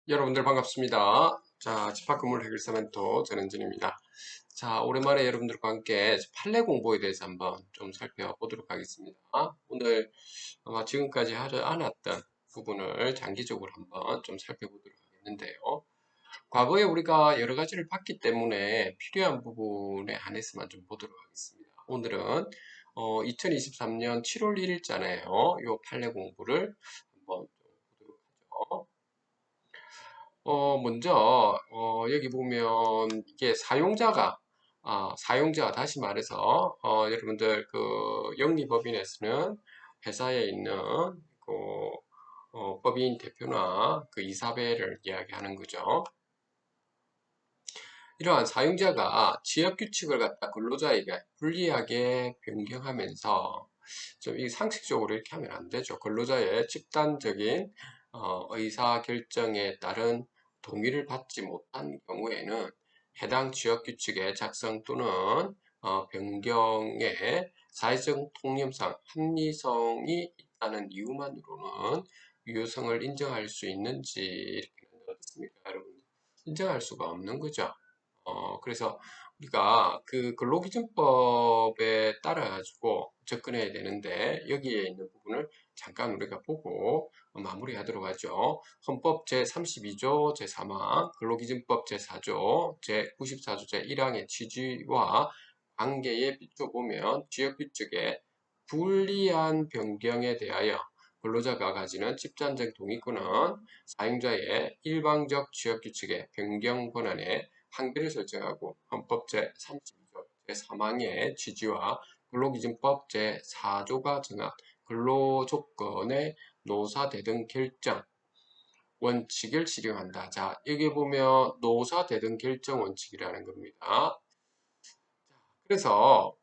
여러분들 반갑습니다. 자, 집합건물 해결사 멘토 전현진입니다. 자, 오랜만에 여러분들과 함께 판례 공부에 대해서 한번 좀 살펴보도록 하겠습니다. 오늘 아마 지금까지 하지 않았던 부분을 장기적으로 한번 좀 살펴보도록 하겠는데요. 과거에 우리가 여러 가지를 봤기 때문에 필요한 부분에 한해서만 좀 보도록 하겠습니다. 오늘은 2023년 7월 1일자네요. 이 판례 공부를 한번 좀 보도록 하죠. 먼저, 여기 보면, 이게 사용자가 다시 말해서, 여러분들 그 영리법인에서는 회사에 있는 그, 법인 대표나 그 이사배를 이야기하는 거죠. 이러한 사용자가 지역 규칙을 갖다 근로자에게 불리하게 변경하면서 좀 이 상식적으로 이렇게 하면 안 되죠. 근로자의 집단적인 의사 결정에 따른 동의를 받지 못한 경우에는 해당 지역 규칙의 작성 또는 변경에 사회적 통념상 합리성이 있다는 이유만으로는 유효성을 인정할 수 있는지 이렇게 어떻습니까, 여러분? 인정할 수가 없는 거죠. 그래서 우리가 그 근로기준법에 따라 가지고 접근해야 되는데 여기에 있는 부분을 잠깐 우리가 보고 마무리하도록 하죠. 헌법 제32조 제3항, 근로기준법 제4조, 제94조 제1항의 취지와 관계에 비춰보면 지역규칙의 불리한 변경에 대하여 근로자가 가지는 집단적 동의권은 사용자의 일방적 지역규칙의 변경 권한에 한계를 설정하고 헌법 제32조 제3항의 취지와 근로기준법 제4조가 정한 근로조건의 노사대등 결정 원칙을 실행한다. 자, 여기 보면 노사대등 결정 원칙이라는 겁니다. 그래서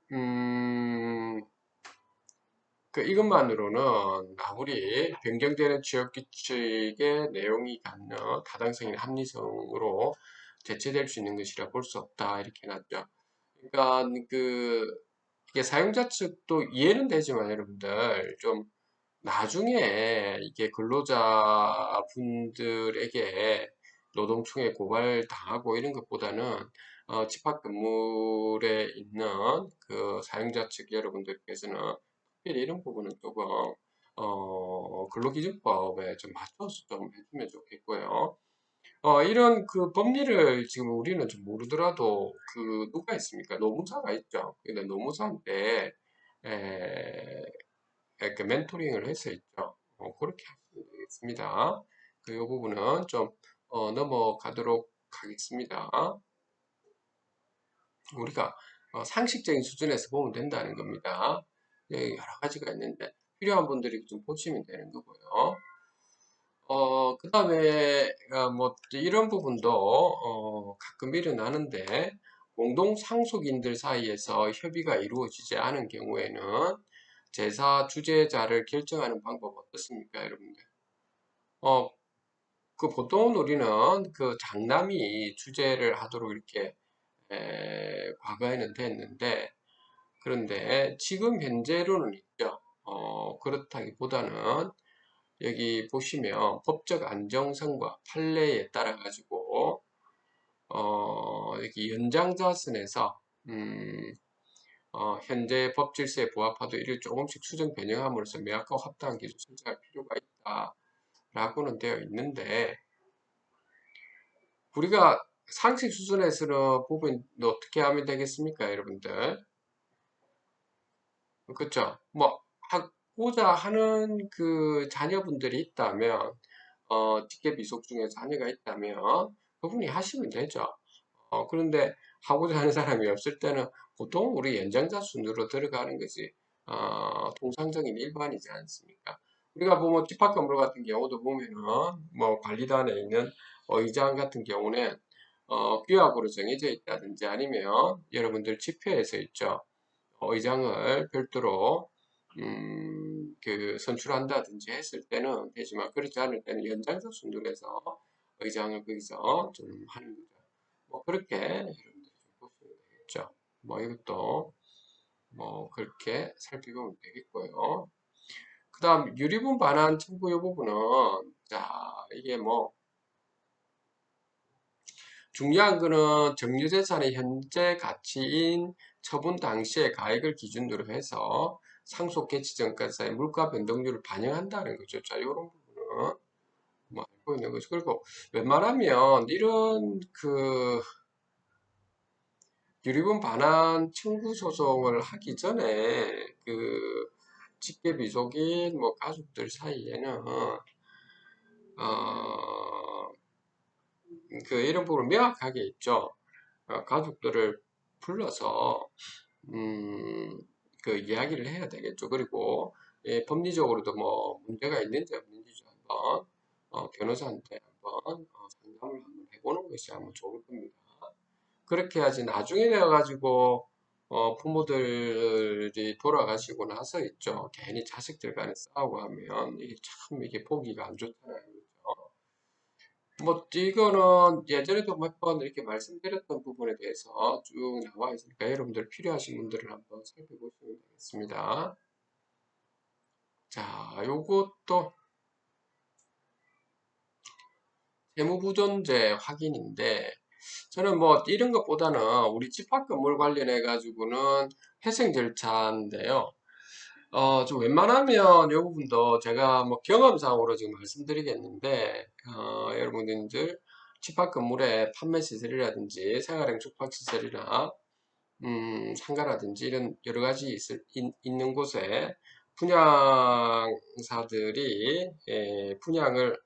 이것만으로는 아무리 변경되는 지역규칙의 내용이 갖는 타당성이나 합리성으로 대체될 수 있는 것이라 볼 수 없다. 이렇게 해놨죠. 그러니까 이게 사용자 측도 이해는 되지만 여러분들 좀 나중에 이게 근로자분들에게 노동청에 고발당하고 이런 것보다는 집합건물에 있는 그 사용자 측 여러분들께서는 특별히 이런 부분은 조금 근로기준법에 좀 맞춰서 좀 해주면 좋겠고요. 이런 그 법리를 지금 우리는 좀 모르더라도 그 누가 있습니까? 노무사가 있죠. 근데 노무사한테 에, 이렇게 멘토링을 해서 있죠. 그렇게 하시면 되겠습니다. 이 부분은 좀 넘어가도록 하겠습니다. 우리가 상식적인 수준에서 보면 된다는 겁니다. 여러 가지가 있는데 필요한 분들이 좀 보시면 되는 거고요. 그 다음에 뭐 이런 부분도 가끔 일어나는데 공동 상속인들 사이에서 협의가 이루어지지 않은 경우에는 제사 주재자를 결정하는 방법 어떻습니까, 여러분들? 어, 그 보통은 우리는 그 장남이 주재를 하도록 이렇게 과거에는 됐는데 그런데 지금 현재로는 있죠. 그렇다기보다는 여기 보시면 법적 안정성과 판례에 따라 가지고 여기 연장자선에서 현재 법 질서에 부합하도록 이를 조금씩 수정 변형함으로써 명확하고 합당한 기준 선정할 필요가 있다라고는 되어 있는데 우리가 상식 수준에서는 부분 어떻게 하면 되겠습니까, 여러분들? 그렇죠? 뭐 하고자 하는 그 자녀분들이 있다면 직계 비속 중에 자녀가 있다면 그분이 하시면 되죠. 그런데 하고자 하는 사람이 없을 때는 보통 우리 연장자 순으로 들어가는 것이 통상적인 일반이지 않습니까? 우리가 보면 집합 건물 같은 경우도 보면은 뭐 관리단에 있는 의장 같은 경우는 규약으로 정해져 있다든지 아니면 여러분들 집회에서 있죠. 의장을 별도로 그 선출한다든지 했을 때는 되지만 그렇지 않을 때는 연장자 순으로해서 의장을 거기서 좀 하는 거죠. 뭐 그렇게 여러분들이 좀 보시면 되겠죠. 뭐 이것도 뭐 그렇게 살펴보면 되겠고요. 그 다음 유리분 반환 청구 이 부분은 자 이게 뭐 중요한 거는 정유재산의 현재 가치인 처분 당시의 가액을 기준으로 해서 상속 개시 전까지의 물가 변동률을 반영한다는 거죠. 자, 이런 부분은 뭐 알고 있는 거죠. 그리고 웬만하면 이런 그 유리분 반환 청구 소송을 하기 전에 그 직계비속인 뭐 가족들 사이에는 어, 그 이런 부분을 명확하게 있죠. 가족들을 불러서 음, 그 이야기를 해야 되겠죠. 그리고 예, 법리적으로도 뭐 문제가 있는지 없는지 좀 한번 변호사한테 한번 상담을 한번 해보는 것이 아마 좋을 겁니다. 그렇게 해야지 나중에 되어가지고 부모들이 돌아가시고 나서 있죠. 괜히 자식들 간에 싸우고 하면 이게 참 이게 보기가 안 좋잖아요. 그렇죠? 뭐 이거는 예전에도 몇 번 이렇게 말씀드렸던 부분에 대해서 쭉 나와 있으니까 여러분들 필요하신 분들은 한번 살펴보시면 되겠습니다. 자, 요것도 세무부존재 확인인데 저는 뭐 이런 것보다는 우리 집합 건물 관련해 가지고는 회생 절차인데요. 좀 웬만하면 이 부분도 제가 뭐 경험상으로 지금 말씀드리겠는데, 여러분들 집합 건물의 판매 시설이라든지 생활형 숙박 시설이나, 상가라든지 이런 여러 가지 있는 곳에 분양사들이 분양을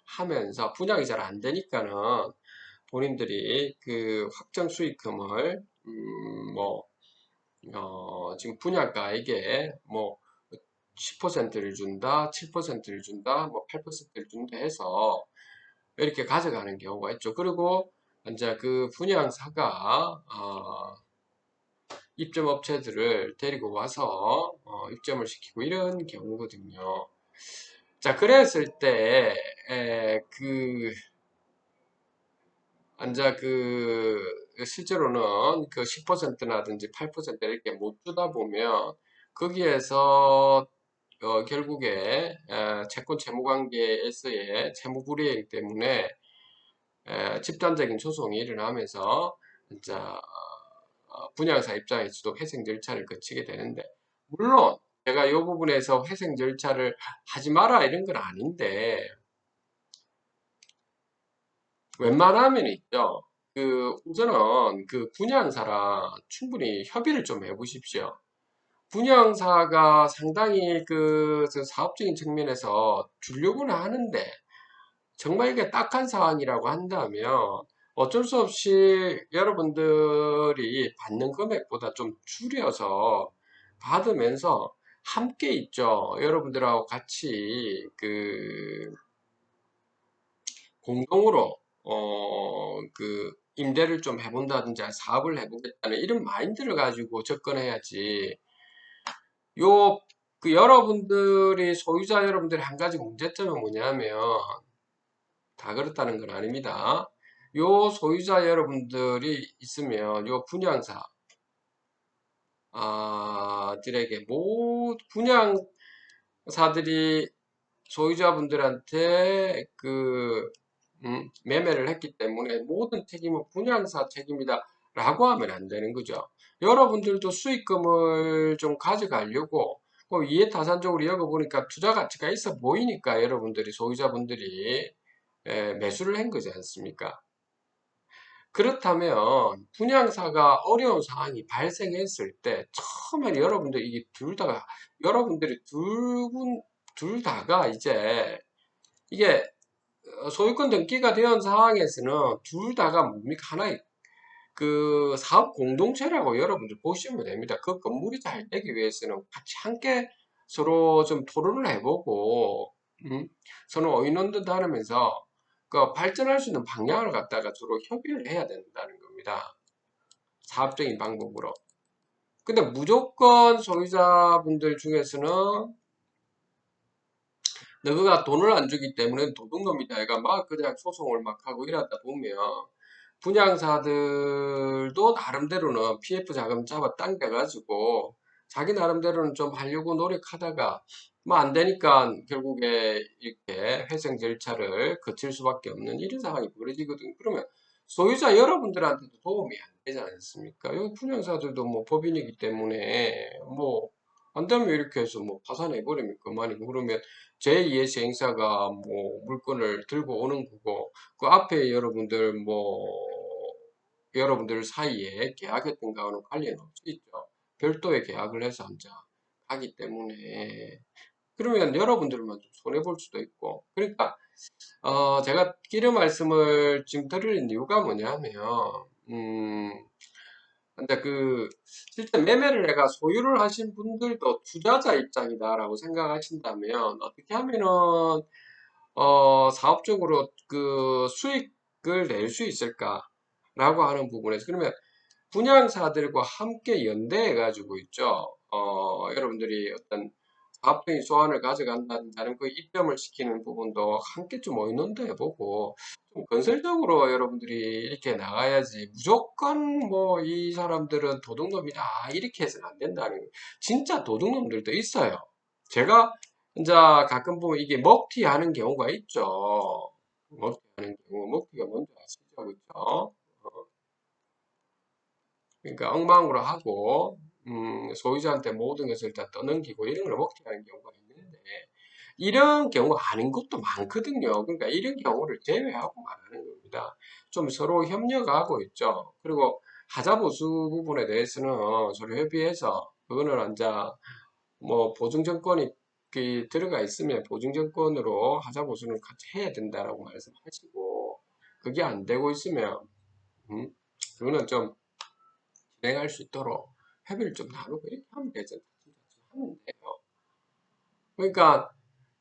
하면서 분양이 잘 안 되니까는 본인들이 그 확정 수익금을, 뭐, 지금 분양가액에 뭐 10%를 준다, 7%를 준다, 뭐 8%를 준다 해서 이렇게 가져가는 경우가 있죠. 그리고 이제 그 분양사가 입점업체들을 데리고 와서 입점을 시키고 이런 경우거든요. 자, 그랬을 때, 실제로는 그 10%나든지 8% 이렇게 못 주다 보면, 거기에서, 결국에, 채권 채무 관계에서의 채무 불이행 때문에, 집단적인 소송이 일어나면서, 이제, 분양사 입장에서도 회생 절차를 거치게 되는데, 물론, 제가 이 부분에서 회생 절차를 하지 마라 이런 건 아닌데, 웬만하면 있죠. 우선은 그 분양사랑 충분히 협의를 좀 해보십시오. 분양사가 상당히 그 사업적인 측면에서 주려고는 하는데, 정말 이게 딱한 상황이라고 한다면, 어쩔 수 없이 여러분들이 받는 금액보다 좀 줄여서 받으면서 함께 있죠. 여러분들하고 같이 공동으로 임대를 좀 해본다든지 사업을 해보겠다는 이런 마인드를 가지고 접근해야지. 요 여러분들이 소유자 여러분들의 한 가지 문제점은 뭐냐면 다 그렇다는 건 아닙니다. 요 소유자 여러분들이 있으면 요 분양사들에게 분양사들이 소유자분들한테 매매를 했기 때문에 모든 책임은 분양사 책임이다 라고 하면 안 되는 거죠. 여러분들도 수익금을 좀 가져가려고 이해타산적으로 여겨보니까 투자 가치가 있어 보이니까 여러분들이 소유자분들이 매수를 한 거지 않습니까? 그렇다면 분양사가 어려운 상황이 발생했을 때 처음에 이게 여러분들이 둘 다가 이제 이게 소유권 등기가 된 상황에서는 둘 다가 뭡니까? 하나의 그 사업 공동체라고 여러분들 보시면 됩니다. 그 건물이 잘 되기 위해서는 같이 함께 서로 좀 토론을 해보고, 서로 의논도 나누면서 그 발전할 수 있는 방향을 갖다가 서로 협의를 해야 된다는 겁니다. 사업적인 방법으로. 근데 무조건 소유자분들 중에서는 너가 돈을 안 주기 때문에 도둑놈이다. 얘가 막 그냥 소송을 막 하고 이러다 보면 분양사들도 나름대로는 PF 자금 잡아 당겨가지고 자기 나름대로는 좀 하려고 노력하다가 뭐 안 되니까 결국에 이렇게 회생 절차를 거칠 수밖에 없는 이런 상황이 벌어지거든요. 그러면 소유자 여러분들한테도 도움이 안 되지 않습니까? 여기 분양사들도 뭐 법인이기 때문에 뭐 안 되면 이렇게 해서 뭐 파산해버리면 그만이고 그러면 제2의 시행사가 뭐 물건을 들고 오는 거고 그 앞에 여러분들 뭐 여러분들 사이에 계약했던 거하고는 관련이 없겠죠. 별도의 계약을 해서 앉아 하기 때문에 그러면 여러분들만 좀 손해볼 수도 있고 그러니까 제가 이런 말씀을 지금 드리는 이유가 뭐냐면, 근데 실제 매매를 내가 소유를 하신 분들도 투자자 입장이다라고 생각하신다면, 어떻게 하면은, 사업적으로 그 수익을 낼 수 있을까라고 하는 부분에서, 그러면 분양사들과 함께 연대해가지고 있죠. 여러분들이 어떤 사업적인 소원을 가져간다는 그 입점을 시키는 부분도 함께 좀 의논도 해보고, 좀 건설적으로 여러분들이 이렇게 나가야지, 무조건 뭐 이 사람들은 도둑놈이다, 이렇게 해서는 안 된다는 거예요. 진짜 도둑놈들도 있어요. 제가 이제 가끔 보면 이게 먹튀하는 경우가 있죠. 먹튀하는 경우, 먹튀가 뭔지 아시죠? 그죠? 그러니까 엉망으로 하고 소유자한테 모든 것을 다 떠넘기고 이런 걸 먹튀하는 경우가 있는데 이런 경우 아닌 것도 많거든요. 그러니까 이런 경우를 제외하고 말하는 겁니다. 좀 서로 협력하고 있죠. 그리고 하자보수 부분에 대해서는 서로 협의해서 그거는 이제 뭐 보증증권이 들어가 있으면 보증증권으로 하자보수는 같이 해야 된다라고 말씀하시고 그게 안 되고 있으면 음, 그거는 좀 진행할 수 있도록 협의를 좀 나누고 이렇게 하면 되잖아요. 하면 돼요. 그러니까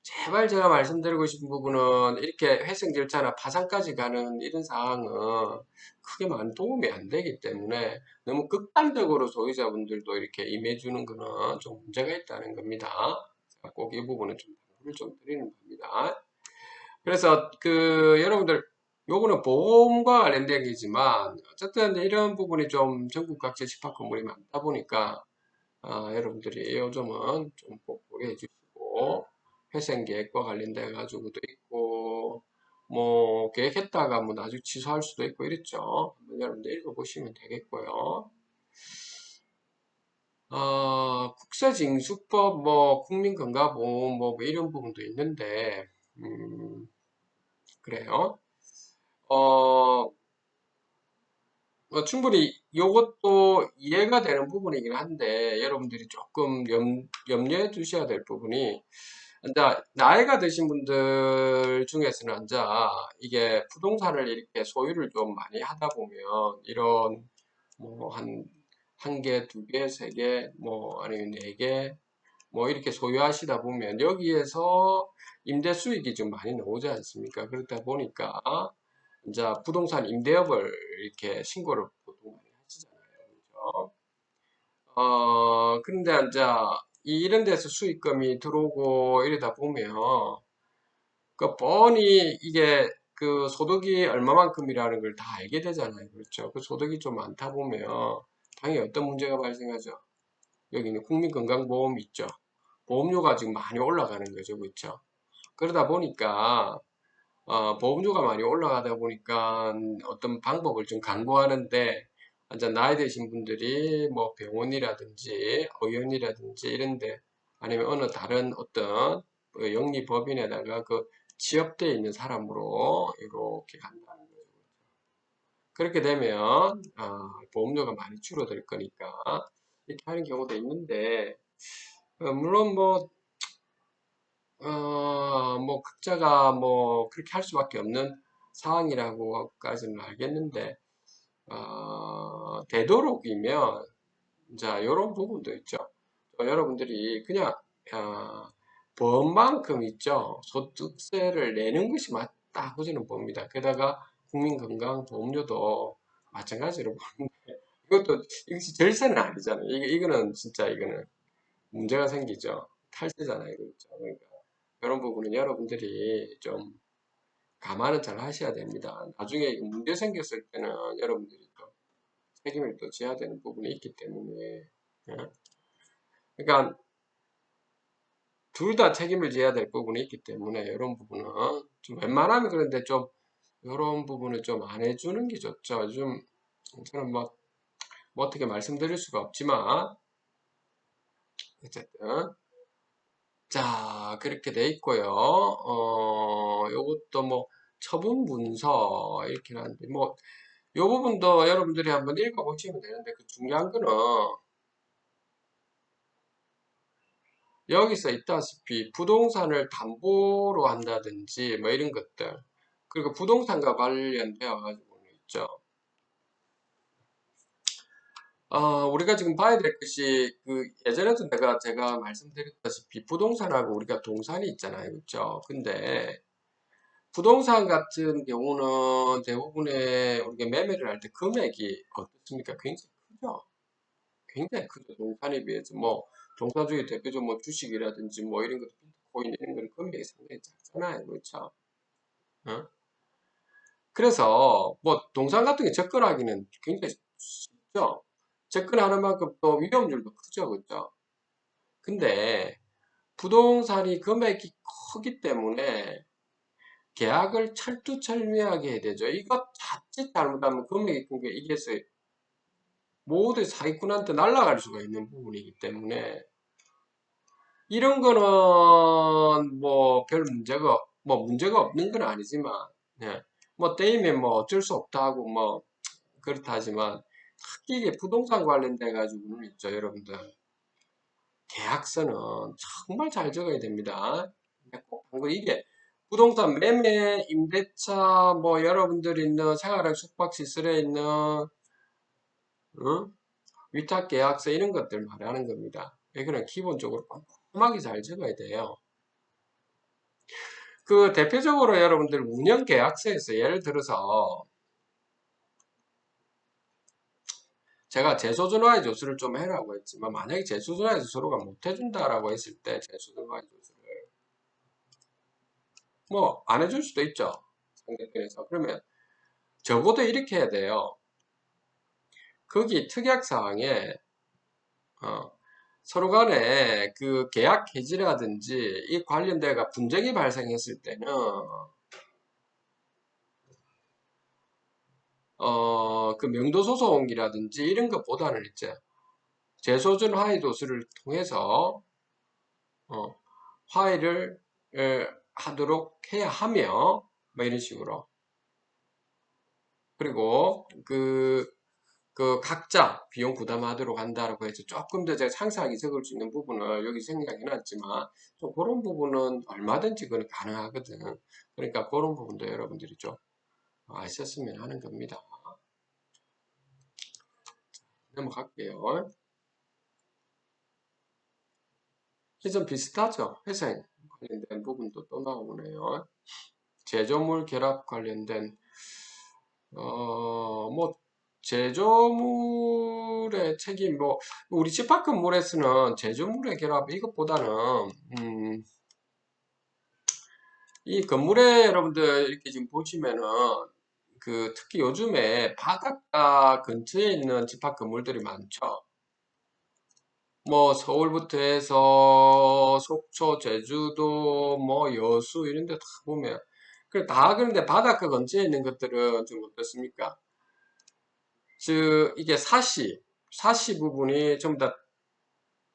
제발 제가 말씀드리고 싶은 부분은 이렇게 회생 절차나 파산까지 가는 이런 상황은 크게 많은 도움이 안 되기 때문에 너무 극단적으로 소유자분들도 이렇게 임해주는 거는 좀 문제가 있다는 겁니다. 꼭 이 부분은 좀 당부를 좀 드리는 겁니다. 그래서 여러분들 요거는 보험과 관련된 게지만 어쨌든 이런 부분이 좀 전국 각지 집합 건물이 많다 보니까 여러분들이 요즘은 좀 꼭 고려해 주시고 회생 계획과 관련돼 가지고도 있고 뭐 계획했다가 뭐 나중에 취소할 수도 있고 이랬죠. 여러분들 읽어보시면 되겠고요. 국세징수법 뭐 국민건강보험 뭐 이런 부분도 있는데 그래요. 어, 충분히 이것도 이해가 되는 부분이긴 한데 여러분들이 조금 염려해 두셔야 될 부분이 이제 나이가 드신 분들 중에서는 이제 이게 부동산을 이렇게 소유를 좀 많이 하다 보면 이런 뭐 한 개, 두 개, 세 개, 뭐 아니면 네 개, 뭐 이렇게 소유하시다 보면 여기에서 임대 수익이 좀 많이 나오지 않습니까? 그렇다 보니까 이제 부동산 임대업을 이렇게 신고를 보통 많이 하시잖아요. 그죠? 그런데 이제 이런 데서 수익금이 들어오고 이러다 보면 그 뻔히 이게 그 소득이 얼마만큼이라는 걸 다 알게 되잖아요. 그렇죠? 그 소득이 좀 많다 보면 당연히 어떤 문제가 발생하죠. 여기는 국민건강보험 있죠. 보험료가 지금 많이 올라가는 거죠. 그렇죠? 그러다 보니까 보험료가 많이 올라가다 보니까 어떤 방법을 좀 강구하는데 이제 나이 드신 분들이 뭐 병원이라든지 의원이라든지 이런데 아니면 어느 다른 어떤 그 영리법인에다가 그 취업되어 있는 사람으로 이렇게 간다는 거죠. 그렇게 되면 보험료가 많이 줄어들 거니까 이렇게 하는 경우도 있는데 물론 뭐 각자가 뭐 그렇게 할 수밖에 없는 상황이라고까지는 알겠는데 되도록이면 자 이런 부분도 있죠. 여러분들이 그냥 어, 법만큼 있죠. 소득세를 내는 것이 맞다고 저는 봅니다. 게다가 국민건강보험료도 마찬가지로 보는데 이것도 이것이 절세는 아니잖아요. 이거는 진짜 이거는 문제가 생기죠. 탈세잖아요. 그렇죠. 그러니까 그런 부분은 여러분들이 좀 감안을 잘 하셔야 됩니다. 나중에 이거 문제 생겼을 때는 여러분들이 또 책임을 또 져야 되는 부분이 있기 때문에 예. 그러니까 둘 다 책임을 져야 될 부분이 있기 때문에 이런 부분은 좀 웬만하면 그런데 좀 이런 부분을 좀 안 해주는 게 좋죠. 요즘 저는 뭐 어떻게 말씀드릴 수가 없지만 어쨌든 자 그렇게 돼 있고요. 요것도 뭐 처분 문서 이렇게 하는데 뭐 요 부분도 여러분들이 한번 읽어보시면 되는데 그 중요한 거는 여기서 있다시피 부동산을 담보로 한다든지 뭐 이런 것들 그리고 부동산과 관련되어 가지고는 있죠. 우리가 지금 봐야 될 것이 그 예전에도 제가 말씀드렸다시피 부동산하고 우리가 동산이 있잖아요. 그렇죠? 근데 부동산 같은 경우는 대부분의 우리가 매매를 할 때 금액이 어떻습니까? 굉장히 크죠. 굉장히 크죠. 동산에 비해서 뭐 동산 중에 대표적으로 뭐 주식이라든지 뭐 이런 것도 비트코인 이런 건 금액이 상당히 작잖아요. 그렇죠? 어? 그래서 뭐 동산 같은 게 접근하기는 굉장히 쉽죠. 접근하는 만큼 또 위험률도 크죠. 그렇죠? 근데 부동산이 금액이 크기 때문에 계약을 철두철미하게 해야 되죠. 이것 자칫 잘못하면 금액이 큰 게 이게 모두 사기꾼한테 날아갈 수가 있는 부분이기 때문에 이런 거는 뭐 별 문제가 문제가 없는 건 아니지만 예. 뭐 때이면 뭐 어쩔 수 없다고 뭐 그렇다 하지만 특히 이게 부동산 관련돼 가지고는 있죠 여러분들 계약서는 정말 잘 적어야 됩니다. 꼭 그리고 이게 부동산 매매 임대차 뭐 여러분들이 있는 생활형 숙박시설에 있는 어? 위탁계약서 이런 것들 말하는 겁니다. 이거는 기본적으로 꼼꼼하게 잘 적어야 돼요. 그 대표적으로 여러분들 운영계약서에서 예를 들어서 제가 재소준화의 조수를 좀 해라고 했지만 만약에 재소준화의 조수가 못 해준다라고 했을 때 재소준화의 조수를 뭐 안 해줄 수도 있죠. 상대편에서. 그러면 적어도 이렇게 해야 돼요. 거기 특약사항에 어, 서로 간에 그 계약 해지라든지 이 관련돼가 분쟁이 발생했을 때는 그 명도소송이라든지 이런 것보다는 이제 재소준 화해 도수를 통해서 어, 화해를 하도록 해야 하며 뭐 이런 식으로 그리고 그 각자 비용 부담하도록 한다고 해서 조금 더 제가 상세하게 적을 수 있는 부분을 여기 생략해 놨지만 좀 그런 부분은 얼마든지 그건 가능하거든. 그러니까 그런 부분도 여러분들이 좀 아셨으면 하는 겁니다. 넘어갈게요. 이게 좀 비슷하죠? 회생 관련된 부분도 또 나오네요. 제조물 결합 관련된 뭐 제조물의 책임 뭐 우리 집합 건물에서는 제조물의 결합 이것보다는 음, 이 건물에 여러분들 이렇게 지금 보시면은 그 특히 요즘에 바닷가 근처에 있는 집합 건물들이 많죠. 뭐 서울부터 해서 속초, 제주도, 뭐 여수 이런 데 다 보면 다 그런데 바닷가 근처에 있는 것들은 좀 어떻습니까? 즉 이게 사시 부분이 전부 다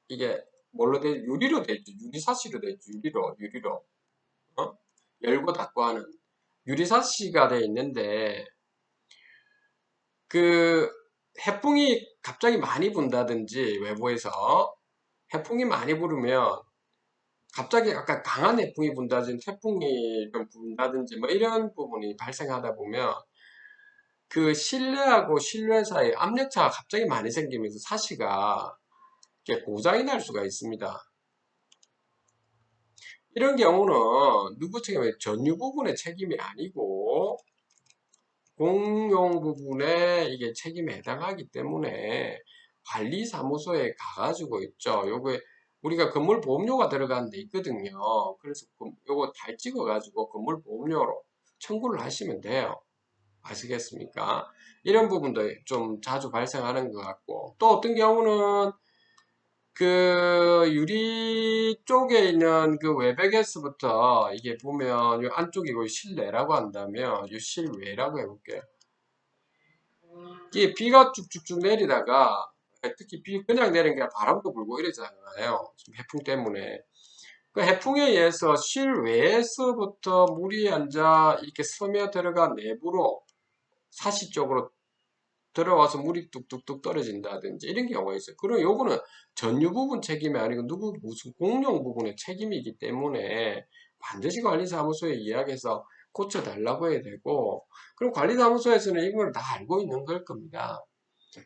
이게 뭘로 돼 유리로 돼 있죠. 유리 사시로 돼 있죠. 유리로 어? 열고 닫고 하는 유리 사시가 돼 있는데 그 해풍이 갑자기 많이 분다든지 외부에서 해풍이 많이 불으면 갑자기 아까 강한 해풍이 분다든지 태풍이 좀 분다든지 뭐 이런 부분이 발생하다 보면 그 실내하고 실내 사이 압력차가 갑자기 많이 생기면서 사시가 이렇게 고장이 날 수가 있습니다. 이런 경우는 누구 책임이 전유 부분의 책임이 아니고 공용 부분에 이게 책임에 해당하기 때문에 관리사무소에 가가지고 있죠. 요게 우리가 건물보험료가 들어가는 데 있거든요. 그래서 요거 잘 찍어가지고 건물보험료로 청구를 하시면 돼요. 아시겠습니까? 이런 부분도 좀 자주 발생하는 것 같고 또 어떤 경우는 그 유리 쪽에 있는 그 외벽에서부터 이게 보면 이 안쪽이 고 실내라고 한다면 이 실외라고 해볼게요. 이게 비가 쭉쭉쭉 내리다가 특히 비 그냥 내리는 게 아니라 바람도 불고 이러잖아요. 지금 해풍 때문에. 그 해풍에 의해서 실외에서부터 물이 앉아 이렇게 스며 들어가 내부로 사시 쪽으로 들어와서 물이 뚝뚝뚝 떨어진다든지 이런 경우가 있어요. 그럼 요거는 전유 부분 책임이 아니고 누구 무슨 공용 부분의 책임이기 때문에 반드시 관리사무소에 이야기해서 고쳐달라고 해야 되고, 그럼 관리사무소에서는 이걸 다 알고 있는 걸 겁니다.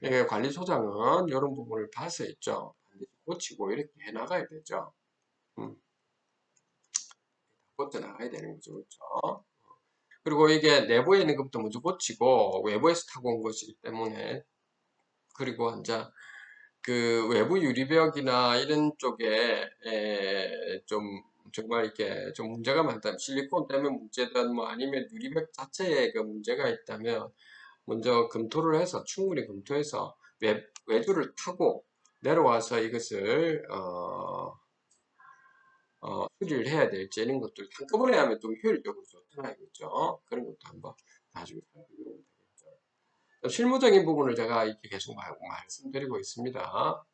예, 관리소장은 이런 부분을 봐서 있죠. 반드시 고치고 이렇게 해나가야 되죠. 음, 고쳐나가야 되는 거죠. 그렇죠? 그리고 이게 내부에 있는 것부터 먼저 고치고 외부에서 타고 온 것이기 때문에, 그리고 이제 그 외부 유리벽이나 이런 쪽에 좀 정말 이렇게 좀 문제가 많다면, 실리콘 때문에 문제든 뭐 아니면 유리벽 자체에 그 문제가 있다면 먼저 검토를 해서 충분히 검토해서 외주를 타고 내려와서 이것을 수리를 해야 될지 이런 것들 한꺼번에 하면 좀 효율적으로 좋잖아요. 그렇죠? 그런 것도 한번 나중에 살펴보면 되겠죠. 실무적인 부분을 제가 이렇게 계속 말씀드리고 있습니다.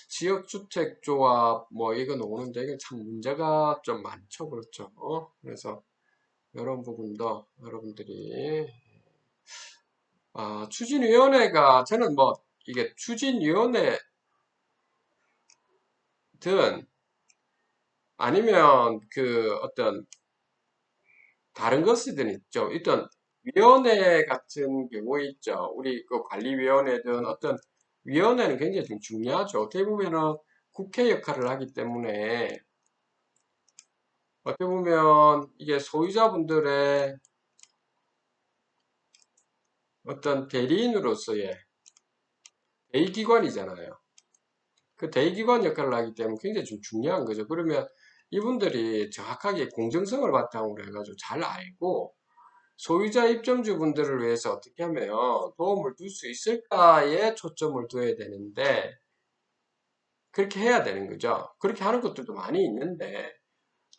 지역주택조합 뭐 이거 나오는데 이게 참 문제가 좀 많죠. 그렇죠. 그래서 이런 부분도 여러분들이 추진위원회가, 저는 뭐 이게 추진위원회든 아니면 그 어떤 다른 것이든 있죠. 일단 위원회 같은 경우 있죠. 우리 그 관리위원회든 어떤 위원회는 굉장히 좀 중요하죠. 어떻게 보면은 국회 역할을 하기 때문에, 어떻게 보면 이게 소유자분들의 어떤 대리인으로서의 대의기관이잖아요. 그 대의기관 역할을 하기 때문에 굉장히 좀 중요한 거죠. 그러면 이분들이 정확하게 공정성을 바탕으로 해가지고 잘 알고 소유자 입점주분들을 위해서 어떻게 하면 도움을 줄 수 있을까에 초점을 둬야 되는데, 그렇게 해야 되는 거죠. 그렇게 하는 것들도 많이 있는데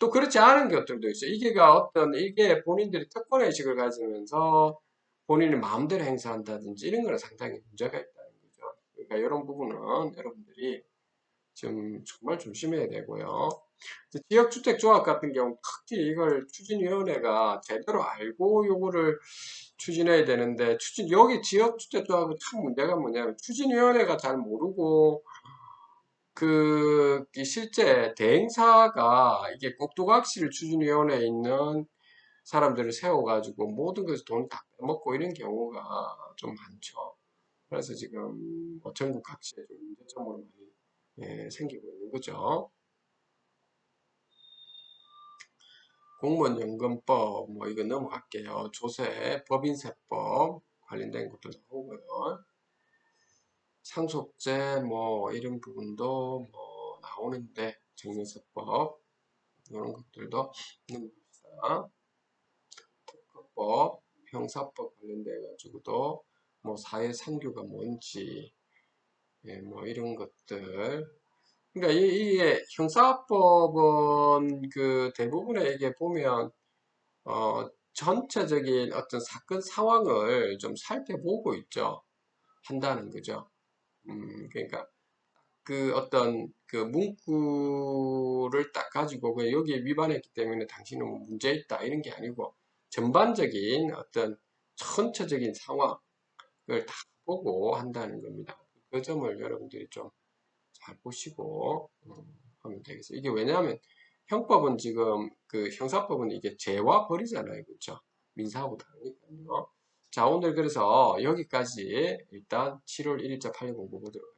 또 그렇지 않은 것들도 있어요. 이게 본인들이 특권의식을 가지면서 본인이 마음대로 행사한다든지 이런 거는 상당히 문제가 있다는 거죠. 그러니까 이런 부분은 여러분들이 좀 정말 조심해야 되고요. 지역주택조합 같은 경우 특히 이걸 추진위원회가 제대로 알고 요거를 추진해야 되는데, 여기 지역주택조합은 참 문제가 뭐냐면 추진위원회가 잘 모르고 실제 대행사가 이게 꼭두각시를 추진위원회에 있는 사람들을 세워가지고 모든 것을 돈 다 빼먹고 이런 경우가 좀 많죠. 그래서 지금 뭐 전국 각지에 좀 문제점으로 많이 생기고 있는 거죠. 공무원연금법 뭐 이거 넘어갈게요. 조세, 법인세법 관련된 것도 나오고요. 상속세 뭐 이런 부분도 뭐 나오는데, 정리세법 이런 것들도 넘어갑시다. 특허법, 형사법 관련돼 가지고도 뭐 사회상규가 뭔지, 뭐 이런 것들. 그러니까 이게 형사법은 그 대부분의 이게 보면 전체적인 어떤 사건 상황을 좀 살펴보고 있죠. 한다는 거죠. 그러니까 그 어떤 그 문구를 딱 가지고 그 여기에 위반했기 때문에 당신은 뭐 문제 있다 이런 게 아니고, 전반적인 어떤 전체적인 상황을 다 보고 한다는 겁니다. 그 점을 여러분들이 좀 잘 보시고 하면 되겠어요. 이게 왜냐하면 형법은 지금 그 형사법은 이게 죄와 벌이잖아요. 그렇죠? 민사하고 다르니까요. 자, 오늘 그래서 여기까지 일단 7월 1일자 판례 공부 보도록